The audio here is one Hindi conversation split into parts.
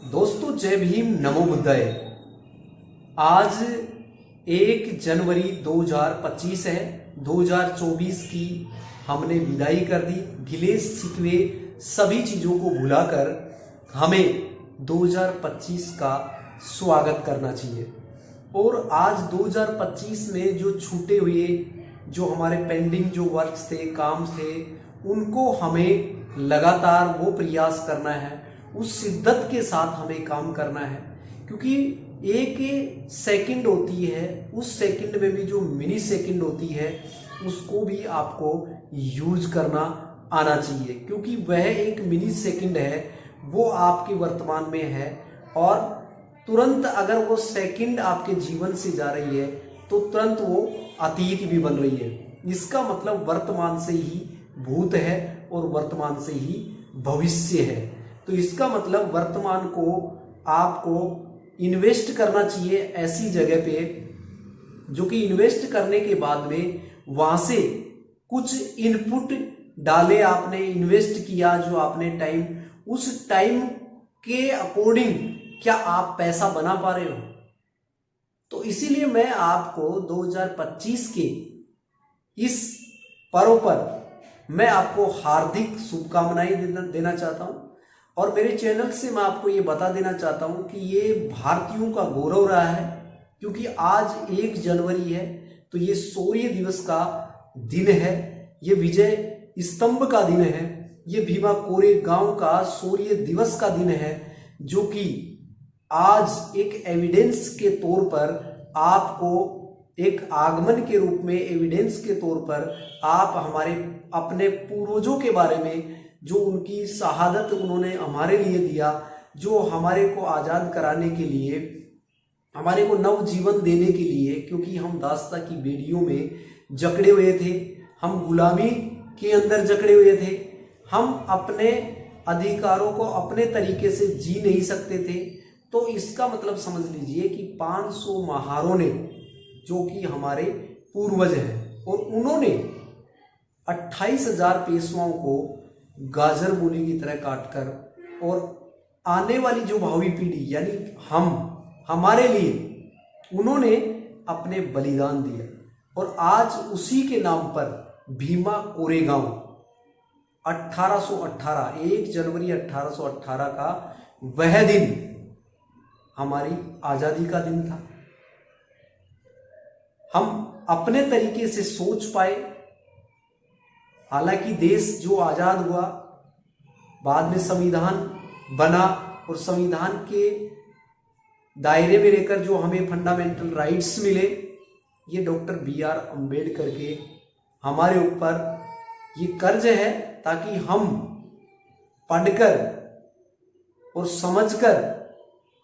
दोस्तों जय भीम, नमो बुद्धाय। आज 1 जनवरी 2025 है। 2024 की हमने विदाई कर दी। गिले शिकवे सभी चीजों को भुलाकर हमें 2025 का स्वागत करना चाहिए। और आज 2025 में जो छूटे हुए, जो हमारे पेंडिंग जो वर्क्स थे, काम थे, उनको हमें लगातार वो प्रयास करना है, उस शिद्दत के साथ हमें काम करना है। क्योंकि एक सेकंड होती है, उस सेकंड में भी जो मिनी सेकंड होती है उसको भी आपको यूज करना आना चाहिए। क्योंकि वह एक मिनी सेकंड है, वो आपके वर्तमान में है, और तुरंत अगर वो सेकंड आपके जीवन से जा रही है तो तुरंत वो अतीत भी बन रही है। इसका मतलब वर्तमान से ही भूत है और वर्तमान से ही भविष्य है। तो इसका मतलब वर्तमान को आपको इन्वेस्ट करना चाहिए ऐसी जगह पे जो कि इन्वेस्ट करने के बाद में वहां से कुछ इनपुट डाले, आपने इन्वेस्ट किया जो आपने टाइम, उस टाइम के अकॉर्डिंग क्या आप पैसा बना पा रहे हो। तो इसीलिए मैं आपको 2025 के इस पर्व पर मैं आपको हार्दिक शुभकामनाएं देना चाहता हूं। और मेरे चैनल से मैं आपको ये बता देना चाहता हूं कि ये भारतीयों का गौरव रहा है। क्योंकि आज 1 जनवरी है तो ये शौर्य दिवस का दिन है, ये विजय स्तंभ का दिन है, ये भीमा कोरेगांव का शौर्य दिवस का दिन है, जो कि आज एक एविडेंस के तौर पर आपको, एक आगमन के रूप में एविडेंस के तौर पर आप हमारे अपने पूर्वजों के बारे में, जो उनकी शहादत उन्होंने हमारे लिए दिया, जो हमारे को आज़ाद कराने के लिए, हमारे को नव जीवन देने के लिए, क्योंकि हम दास्ता की बेड़ियों में जकड़े हुए थे, हम गुलामी के अंदर जकड़े हुए थे, हम अपने अधिकारों को अपने तरीके से जी नहीं सकते थे। तो इसका मतलब समझ लीजिए कि 500 महारों ने, जो कि हमारे पूर्वज हैं, और उन्होंने 28,000 पेशवाओं को गाजर मूली की तरह काटकर, और आने वाली जो भावी पीढ़ी यानी हमारे लिए उन्होंने अपने बलिदान दिया। और आज उसी के नाम पर भीमा कोरेगांव 1818, 1 जनवरी 1818 का वह दिन हमारी आजादी का दिन था। हम अपने तरीके से सोच पाए। हालांकि देश जो आजाद हुआ, बाद में संविधान बना, और संविधान के दायरे में रहकर जो हमें फंडामेंटल राइट्स मिले, ये डॉक्टर BR अम्बेडकर के हमारे ऊपर ये कर्ज है, ताकि हम पढ़कर और समझकर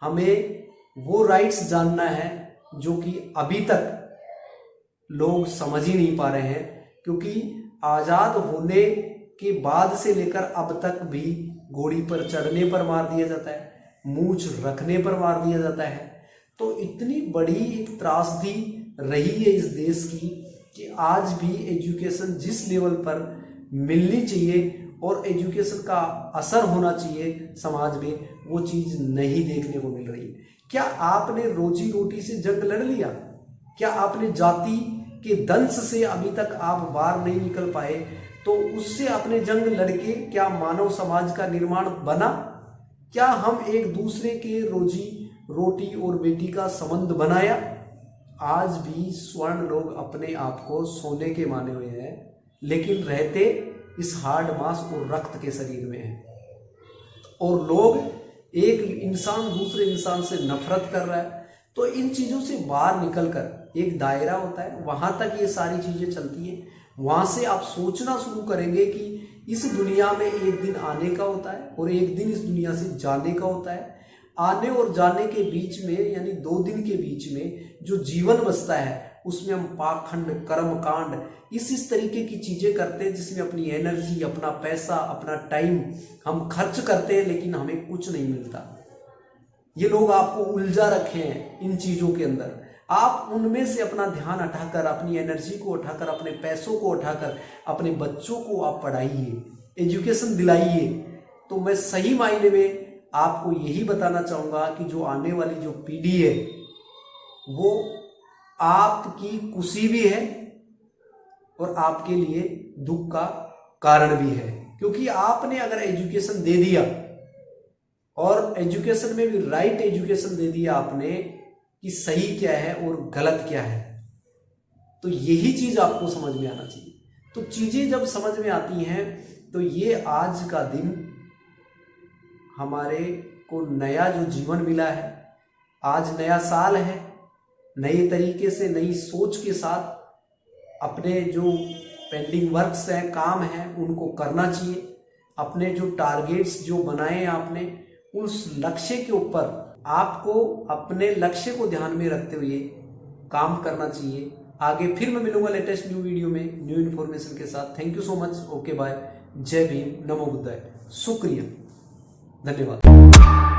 हमें वो राइट्स जानना है जो कि अभी तक लोग समझ ही नहीं पा रहे हैं। क्योंकि आजाद होने के बाद से लेकर अब तक भी घोड़ी पर चढ़ने पर मार दिया जाता है, मूंछ रखने पर मार दिया जाता है। तो इतनी बड़ी एक त्रासदी रही है इस देश की कि आज भी एजुकेशन जिस लेवल पर मिलनी चाहिए और एजुकेशन का असर होना चाहिए समाज में, वो चीज नहीं देखने को मिल रही है। क्या आपने रोजी रोटी से जंग लड़ लिया? क्या आपने जाति के दंश से अभी तक आप बाहर नहीं निकल पाए? तो उससे अपने जंग लड़के क्या मानव समाज का निर्माण बना? क्या हम एक दूसरे के रोजी रोटी और बेटी का संबंध बनाया? आज भी स्वर्ण लोग अपने आप को सोने के माने हुए हैं, लेकिन रहते इस हार्ड मांस और रक्त के शरीर में हैं। और लोग, एक इंसान दूसरे इंसान से नफरत कर रहा है। तो इन चीजों से बाहर निकलकर एक दायरा होता है, वहां तक ये सारी चीजें चलती हैं। वहां से आप सोचना शुरू करेंगे कि इस दुनिया में एक दिन आने का होता है और एक दिन इस दुनिया से जाने का होता है। आने और जाने के बीच में, यानी 2 दिन के बीच में जो जीवन बचता है, उसमें हम पाखंड, कर्मकांड, इस तरीके की चीजें करते हैं जिसमें अपनी एनर्जी, अपना पैसा, अपना टाइम हम खर्च करते हैं, लेकिन हमें कुछ नहीं मिलता। ये लोग आपको उलझा रखे हैं इन चीजों के अंदर। आप उनमें से अपना ध्यान हटाकर, अपनी एनर्जी को उठाकर, अपने पैसों को उठाकर अपने बच्चों को आप पढ़ाइए, एजुकेशन दिलाइए। तो मैं सही मायने में आपको यही बताना चाहूँगा कि जो आने वाली जो पीढ़ी है वो आपकी खुशी भी है और आपके लिए दुख का कारण भी है, क्योंकि आपने अगर एजुकेशन दे दिया और एजुकेशन में भी राइट एजुकेशन दे दिया आपने कि सही क्या है और गलत क्या है, तो यही चीज आपको समझ में आना चाहिए। तो चीजें जब समझ में आती हैं तो ये आज का दिन हमारे को नया जो जीवन मिला है, आज नया साल है, नए तरीके से नई सोच के साथ अपने जो पेंडिंग वर्क्स हैं, काम हैं, उनको करना चाहिए। अपने जो टारगेट्स जो बनाए हैं आपने, उस लक्ष्य के ऊपर आपको अपने लक्ष्य को ध्यान में रखते हुए काम करना चाहिए। आगे फिर मैं मिलूंगा लेटेस्ट न्यू वीडियो में न्यू इन्फॉर्मेशन के साथ। Thank you so much. Okay bye. जय भीम, नमो बुद्धाय। शुक्रिया, धन्यवाद।